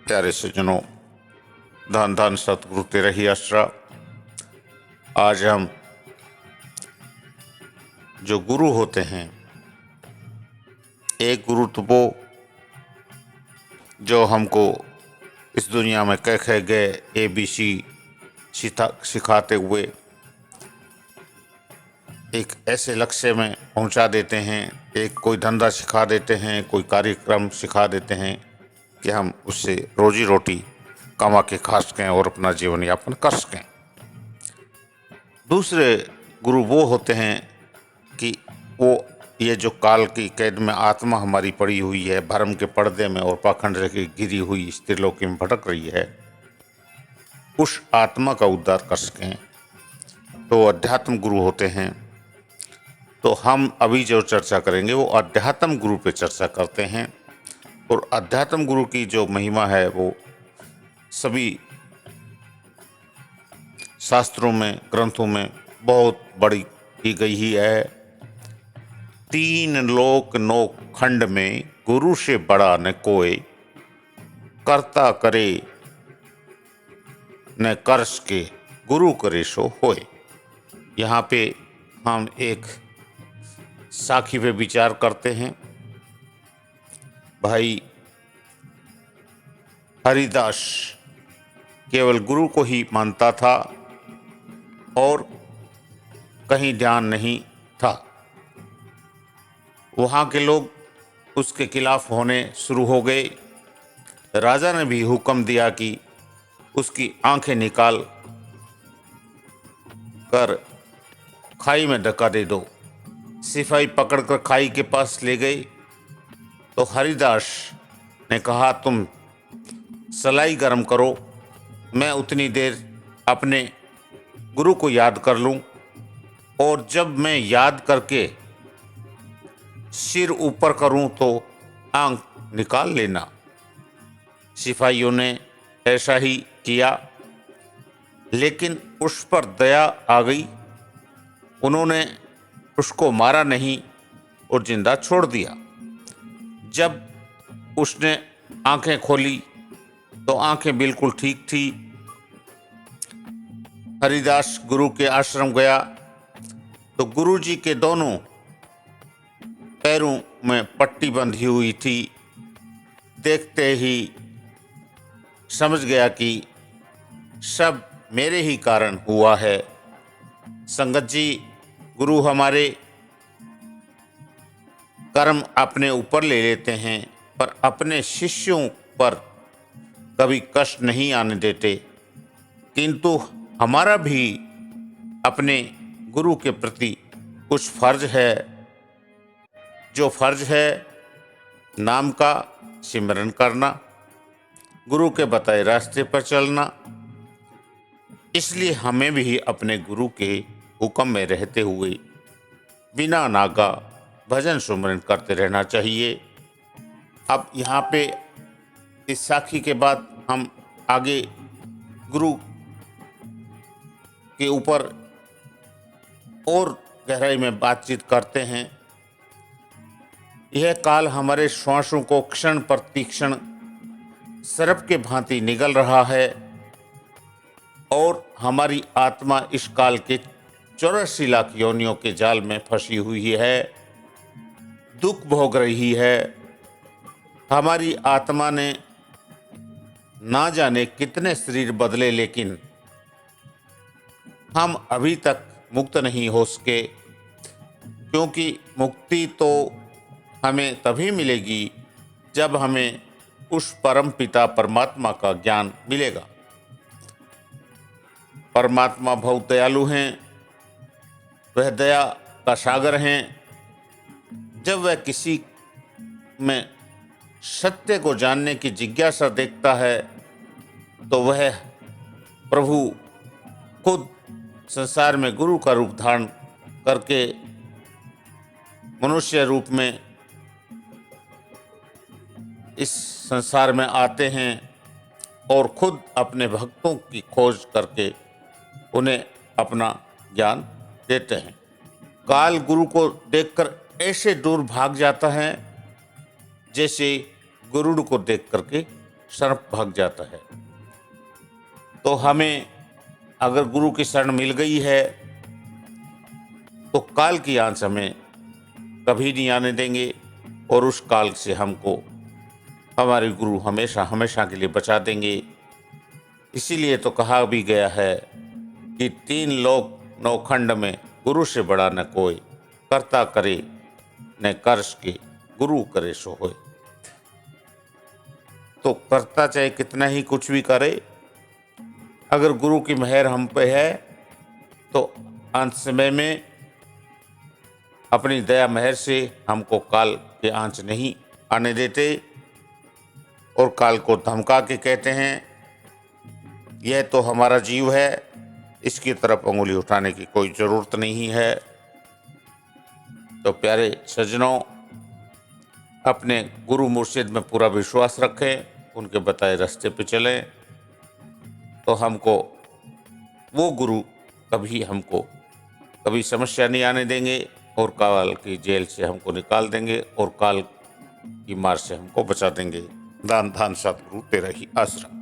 प्यारे सज्जनों, धन धन सतगुरु तेरा ही आसरा। आज हम जो गुरु होते हैं, एक गुरु तो वो जो हमको इस दुनिया में कह गए ABC सिखाते हुए एक ऐसे लक्ष्य में पहुंचा देते हैं, एक कोई धंधा सिखा देते हैं, कोई कार्यक्रम सिखा देते हैं कि हम उससे रोजी रोटी कमा के खा सकें और अपना जीवन यापन कर सकें। दूसरे गुरु वो होते हैं कि वो ये जो काल की कैद में आत्मा हमारी पड़ी हुई है, भरम के पर्दे में और पाखंड की गिरी हुई इस त्रिलोकी में भटक रही है, उस आत्मा का उद्धार कर सकें, तो अध्यात्म गुरु होते हैं। तो हम अभी जो चर्चा करेंगे वो अध्यात्म गुरु पे चर्चा करते हैं। और अध्यात्म गुरु की जो महिमा है वो सभी शास्त्रों में, ग्रंथों में बहुत बड़ी की गई ही है। 3 लोक 9 खंड में गुरु से बड़ा न कोई, कर्ता करे न कर्ष के, गुरु करे सो होए। यहाँ पे हम एक साखी पे विचार करते हैं। भाई हरिदास केवल गुरु को ही मानता था और कहीं ध्यान नहीं था। वहाँ के लोग उसके खिलाफ होने शुरू हो गए। राजा ने भी हुक्म दिया कि उसकी आंखें निकाल कर खाई में धक्का दे दो। सिपाही पकड़कर खाई के पास ले गए तो हरिदास ने कहा, तुम सलाई गर्म करो, मैं उतनी देर अपने गुरु को याद कर लूं, और जब मैं याद करके सिर ऊपर करूं तो आंख निकाल लेना। सिपाहियों ने ऐसा ही किया, लेकिन उस पर दया आ गई। उन्होंने उसको मारा नहीं और जिंदा छोड़ दिया। जब उसने आंखें खोली तो आंखें बिल्कुल ठीक थी। हरिदास गुरु के आश्रम गया तो गुरु जी के दोनों पैरों में पट्टी बंधी हुई थी। देखते ही समझ गया कि सब मेरे ही कारण हुआ है। संगत जी, गुरु हमारे कर्म अपने ऊपर ले लेते हैं, पर अपने शिष्यों पर कभी कष्ट नहीं आने देते। किंतु हमारा भी अपने गुरु के प्रति कुछ फर्ज है। जो फर्ज है नाम का सिमरन करना, गुरु के बताए रास्ते पर चलना। इसलिए हमें भी अपने गुरु के हुक्म में रहते हुए बिना नागा भजन सुमरन करते रहना चाहिए। अब यहाँ पे इस साखी के बाद हम आगे गुरु के ऊपर और गहराई में बातचीत करते हैं। यह काल हमारे श्वासों को क्षण प्रतिक्षण सर्प के भांति निगल रहा है और हमारी आत्मा इस काल के 84 लाख योनियों के जाल में फंसी हुई है, दुख भोग रही है। हमारी आत्मा ने ना जाने कितने शरीर बदले, लेकिन हम अभी तक मुक्त नहीं हो सके, क्योंकि मुक्ति तो हमें तभी मिलेगी जब हमें उस परम पिता परमात्मा का ज्ञान मिलेगा। परमात्मा बहुत दयालु हैं, वह दया का सागर हैं। जब वह किसी में सत्य को जानने की जिज्ञासा देखता है तो वह प्रभु खुद संसार में गुरु का रूप धारण करके मनुष्य रूप में इस संसार में आते हैं और खुद अपने भक्तों की खोज करके उन्हें अपना ज्ञान देते हैं। काल गुरु को देखकर ऐसे दूर भाग जाता है जैसे गरुड़ को देख करके सर्प भाग जाता है। तो हमें अगर गुरु की शरण मिल गई है तो काल की आंच हमें कभी नहीं आने देंगे और उस काल से हमको हमारे गुरु हमेशा हमेशा के लिए बचा देंगे। इसीलिए तो कहा भी गया है कि 3 लोक 9 खंड में गुरु से बड़ा न कोई, कर्ता करे न कर्ष के, गुरु करे सो होय। तो कर्ता चाहे कितना ही कुछ भी करे, अगर गुरु की मेहर हम पे है तो अंत समय में अपनी दया मेहर से हमको काल के आंच नहीं आने देते और काल को धमका के कहते हैं यह तो हमारा जीव है, इसकी तरफ उंगली उठाने की कोई ज़रूरत नहीं है। तो प्यारे सज्जनों, अपने गुरु मुर्शिद में पूरा विश्वास रखें, उनके बताए रास्ते पे चलें, तो हमको वो गुरु कभी समस्या नहीं आने देंगे और काल की जेल से हमको निकाल देंगे और काल की मार से हमको बचा देंगे। दान धान सतगुरु तेरा ही आसरा।